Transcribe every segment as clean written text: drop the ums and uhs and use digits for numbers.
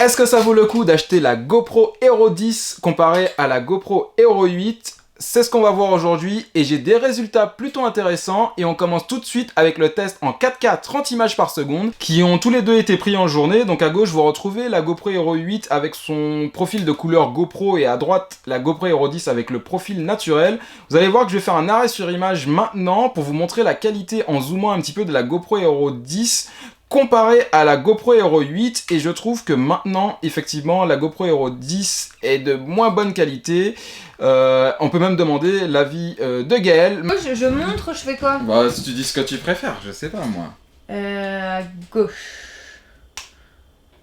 Est-ce que ça vaut le coup d'acheter la GoPro Hero 10 comparée à la GoPro Hero 8? C'est ce qu'on va voir aujourd'hui et j'ai des résultats plutôt intéressants et on commence tout de suite avec le test en 4K 30 images par seconde qui ont tous les deux été pris en journée. Donc à gauche vous retrouvez la GoPro Hero 8 avec son profil de couleur GoPro et à droite la GoPro Hero 10 avec le profil naturel. Vous allez voir que je vais faire un arrêt sur image maintenant pour vous montrer la qualité en zoomant un petit peu de la GoPro Hero 10 comparé à la GoPro Hero 8 et je trouve que maintenant effectivement la GoPro Hero 10 est de moins bonne qualité. On peut même demander l'avis de Gaël. Moi je montre, je fais quoi? Bah si tu dis ce que tu préfères, je sais pas moi. À gauche.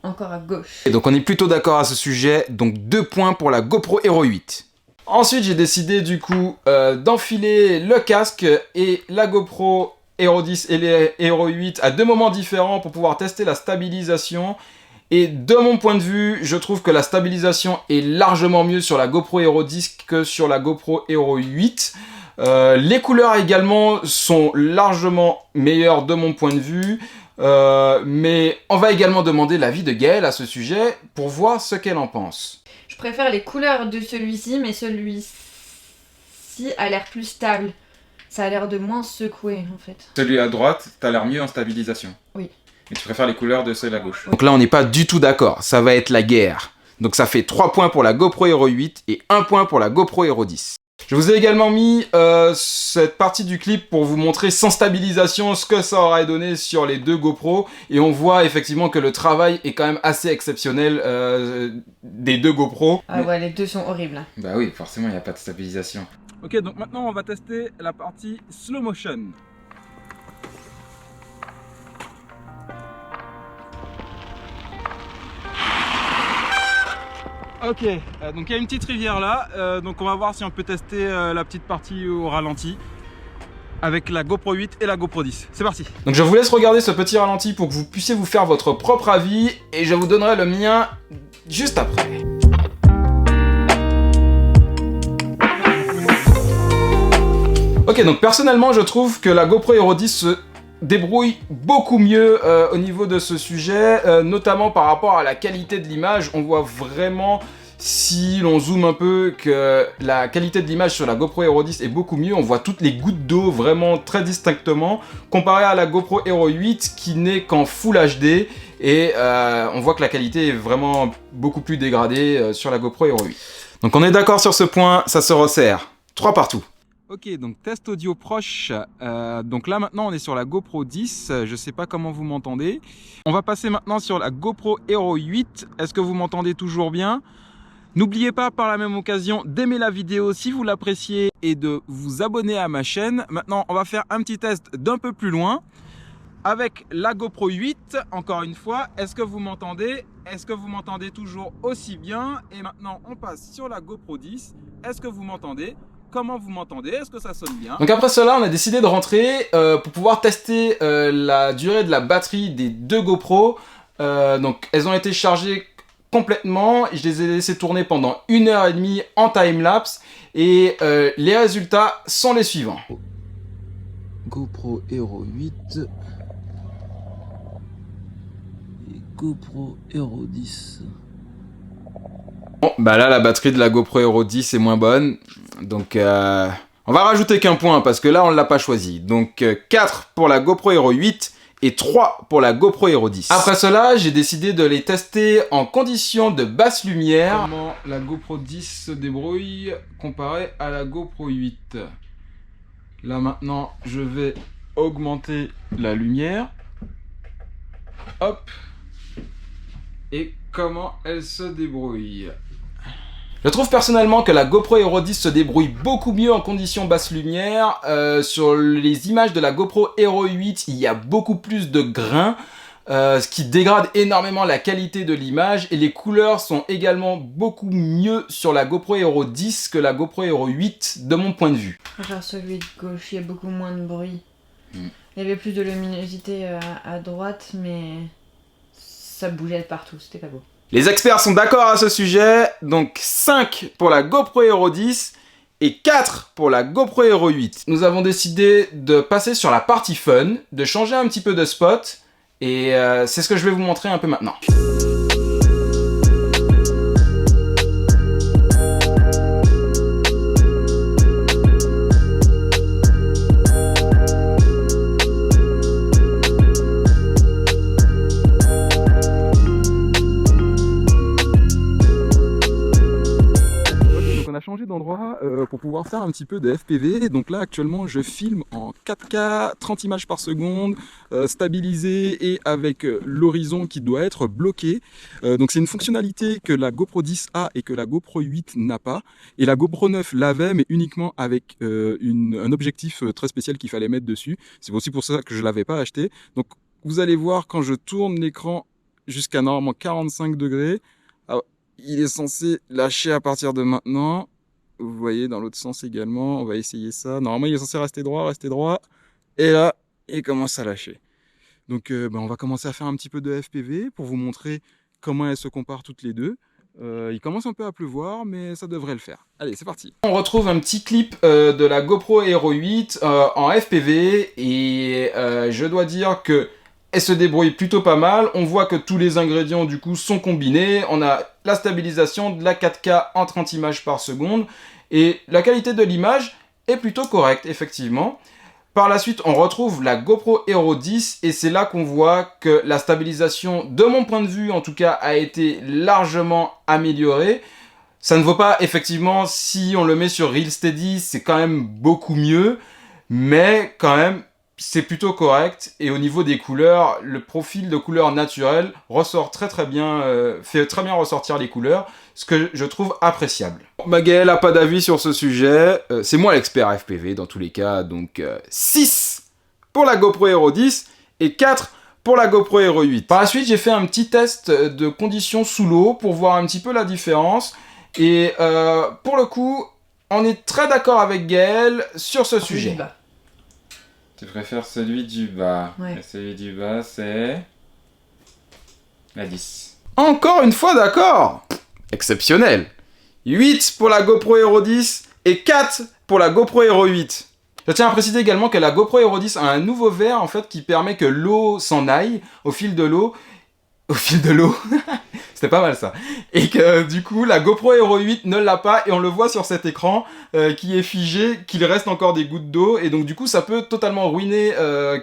Encore à gauche. Et donc on est plutôt d'accord à ce sujet, donc 2 points pour la GoPro Hero 8. Ensuite j'ai décidé du coup d'enfiler le casque et la GoPro Hero 10 et les Hero 8 à 2 moments différents pour pouvoir tester la stabilisation. Et de mon point de vue, je trouve que la stabilisation est largement mieux sur la GoPro Hero 10 que sur la GoPro Hero 8. Les couleurs également sont largement meilleures de mon point de vue. Mais on va également demander l'avis de Gaël à ce sujet pour voir ce qu'elle en pense. Je préfère les couleurs de celui-ci, mais celui-ci a l'air plus stable. Ça a l'air de moins secoué en fait. Celui à droite, t'as l'air mieux en stabilisation. Oui. Mais tu préfères les couleurs de celle à gauche. Oui. Donc là, on n'est pas du tout d'accord. Ça va être la guerre. Donc ça fait 3 points pour la GoPro Hero 8 et 1 point pour la GoPro Hero 10. Je vous ai également mis cette partie du clip pour vous montrer sans stabilisation ce que ça aurait donné sur les deux GoPro. Et on voit effectivement que le travail est quand même assez exceptionnel des deux GoPro. Ah ouais, les deux sont horribles. Bah oui, forcément, il n'y a pas de stabilisation. Ok, donc maintenant on va tester la partie slow motion. Ok, donc il y a une petite rivière là, donc on va voir si on peut tester la petite partie au ralenti avec la GoPro 8 et la GoPro 10. C'est parti. Donc je vous laisse regarder ce petit ralenti pour que vous puissiez vous faire votre propre avis et je vous donnerai le mien juste après. Ok, donc personnellement je trouve que la GoPro Hero 10 se débrouille beaucoup mieux au niveau de ce sujet, notamment par rapport à la qualité de l'image. On voit vraiment, si l'on zoome un peu, que la qualité de l'image sur la GoPro Hero 10 est beaucoup mieux. On voit toutes les gouttes d'eau vraiment très distinctement, comparé à la GoPro Hero 8 qui n'est qu'en Full HD. Et on voit que la qualité est vraiment beaucoup plus dégradée sur la GoPro Hero 8. Donc on est d'accord sur ce point, ça se resserre. 3 partout. Ok, donc test audio proche. Donc là maintenant on est sur la GoPro 10. Je sais pas comment vous m'entendez. On va passer maintenant sur la GoPro Hero 8. Est-ce que vous m'entendez toujours bien? N'oubliez pas par la même occasion d'aimer la vidéo si vous l'appréciez et de vous abonner à ma chaîne. Maintenant on va faire un petit test d'un peu plus loin. Avec la GoPro 8, encore une fois, est-ce que vous m'entendez? Est-ce que vous m'entendez toujours aussi bien? Et maintenant on passe sur la GoPro 10. Est-ce que vous m'entendez? Comment vous m'entendez? Est-ce que ça sonne bien? Donc après cela, on a décidé de rentrer pour pouvoir tester la durée de la batterie des deux GoPro. Donc elles ont été chargées complètement. Je les ai laissées tourner pendant 1h30 en timelapse. Et les résultats sont les suivants. GoPro Hero 8 et GoPro Hero 10. Bon, bah là la batterie de la GoPro Hero 10 est moins bonne. Donc on va rajouter qu'un point parce que là on ne l'a pas choisi. Donc 4 pour la GoPro Hero 8 et 3 pour la GoPro Hero 10. Après cela, j'ai décidé de les tester en conditions de basse lumière. Comment la GoPro 10 se débrouille comparé à la GoPro 8. Là maintenant, je vais augmenter la lumière. Hop. Et comment elle se débrouille. Je trouve personnellement que la GoPro Hero 10 se débrouille beaucoup mieux en conditions basse lumière. Sur les images de la GoPro Hero 8, il y a beaucoup plus de grains, ce qui dégrade énormément la qualité de l'image. Et les couleurs sont également beaucoup mieux sur la GoPro Hero 10 que la GoPro Hero 8 de mon point de vue. Genre celui de gauche, il y a beaucoup moins de bruit. Il y avait plus de luminosité à droite, mais ça bougeait de partout, c'était pas beau. Les experts sont d'accord à ce sujet, donc 5 pour la GoPro Hero 10 et 4 pour la GoPro Hero 8. Nous avons décidé de passer sur la partie fun, de changer un petit peu de spot, et c'est ce que je vais vous montrer un peu maintenant. d'endroits pour pouvoir faire un petit peu de FPV. Donc là actuellement je filme en 4K, 30 images par seconde, stabilisé et avec l'horizon qui doit être bloqué. Donc c'est une fonctionnalité que la GoPro 10 a et que la GoPro 8 n'a pas. Et la GoPro 9 l'avait, mais uniquement avec un objectif très spécial qu'il fallait mettre dessus. C'est aussi pour ça que je l'avais pas acheté. Donc vous allez voir quand je tourne l'écran jusqu'à normalement 45 degrés, il est censé lâcher à partir de maintenant. Vous voyez, dans l'autre sens également, on va essayer ça. Normalement, il est censé rester droit. Et là, il commence à lâcher. Donc, on va commencer à faire un petit peu de FPV pour vous montrer comment elles se comparent toutes les deux. Il commence un peu à pleuvoir, mais ça devrait le faire. Allez, c'est parti. On retrouve un petit clip de la GoPro Hero 8 en FPV. Et je dois dire que elle se débrouille plutôt pas mal. On voit que tous les ingrédients du coup sont combinés. On a la stabilisation de la 4K en 30 images par seconde. Et la qualité de l'image est plutôt correcte, effectivement. Par la suite, on retrouve la GoPro Hero 10. Et c'est là qu'on voit que la stabilisation, de mon point de vue en tout cas, a été largement améliorée. Ça ne vaut pas, effectivement, si on le met sur Real Steady, c'est quand même beaucoup mieux. Mais quand même, c'est plutôt correct, et au niveau des couleurs, le profil de couleurs naturelles ressort très bien, fait très bien ressortir les couleurs, ce que je trouve appréciable. Gaël n'a pas d'avis sur ce sujet, c'est moi l'expert FPV dans tous les cas, donc 6 pour la GoPro Hero 10 et 4 pour la GoPro Hero 8. Par la suite, j'ai fait un petit test de conditions sous l'eau pour voir un petit peu la différence, et pour le coup, on est très d'accord avec Gaël sur ce sujet. Tu préfères celui du bas. Ouais. Et celui du bas, c'est la 10. Encore une fois d'accord. Exceptionnel. 8 pour la GoPro Hero 10 et 4 pour la GoPro Hero 8. Je tiens à préciser également que la GoPro Hero 10 a un nouveau verre en fait qui permet que l'eau s'en aille au fil de l'eau. Au fil de l'eau. C'était pas mal ça. Et que du coup la GoPro Hero 8 ne l'a pas, et on le voit sur cet écran qui est figé, qu'il reste encore des gouttes d'eau, et donc du coup ça peut totalement ruiner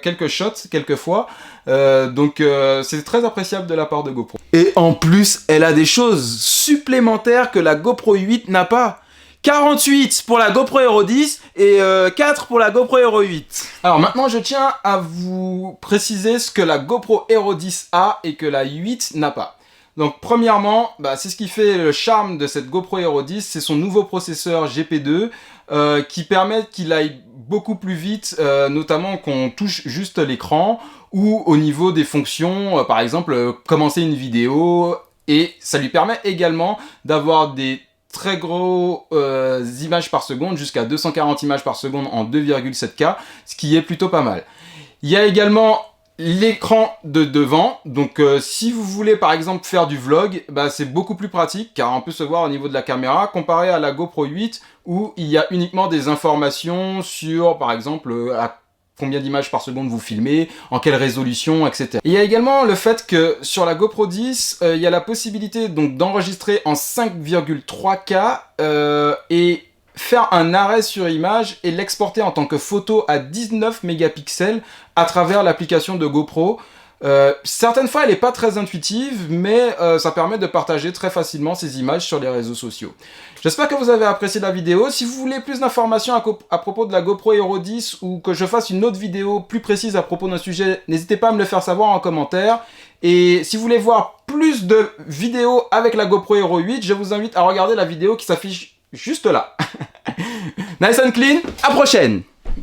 quelques shots quelquefois. Donc c'est très appréciable de la part de GoPro. Et en plus elle a des choses supplémentaires que la GoPro 8 n'a pas. 48 pour la GoPro Hero 10 et 4 pour la GoPro Hero 8. Alors maintenant je tiens à vous préciser ce que la GoPro Hero 10 a et que la 8 n'a pas. Donc premièrement, c'est ce qui fait le charme de cette GoPro Hero 10, c'est son nouveau processeur GP2 qui permet qu'il aille beaucoup plus vite, notamment qu'on touche juste l'écran ou au niveau des fonctions, par exemple commencer une vidéo, et ça lui permet également d'avoir des très gros images par seconde, jusqu'à 240 images par seconde en 2,7K, ce qui est plutôt pas mal. Il y a également l'écran de devant, donc si vous voulez par exemple faire du vlog, c'est beaucoup plus pratique car on peut se voir au niveau de la caméra comparé à la GoPro 8 où il y a uniquement des informations sur par exemple à combien d'images par seconde vous filmez, en quelle résolution, etc. Et il y a également le fait que sur la GoPro 10, il y a la possibilité donc d'enregistrer en 5,3K et faire un arrêt sur image et l'exporter en tant que photo à 19 mégapixels à travers l'application de GoPro. Certaines fois elle n'est pas très intuitive, mais ça permet de partager très facilement ces images sur les réseaux sociaux. J'espère que vous avez apprécié la vidéo. Si vous voulez plus d'informations à propos de la GoPro Hero 10 ou que je fasse une autre vidéo plus précise à propos d'un sujet, n'hésitez pas à me le faire savoir en commentaire. Et si vous voulez voir plus de vidéos avec la GoPro Hero 8, je vous invite à regarder la vidéo qui s'affiche juste là. Nice and clean, à prochaine!